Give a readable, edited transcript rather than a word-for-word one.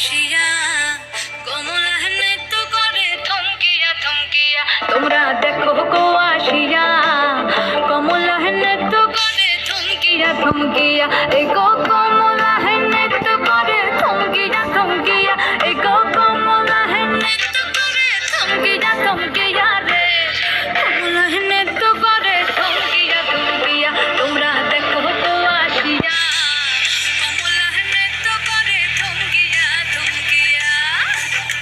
আসিয়া কমলা নৃত্য করে থমকিয়া থমকিয়া তোমরা দেখো গো আসিয়া কমলা নৃত্য করে থমকিয়া থমকিয়া এ গো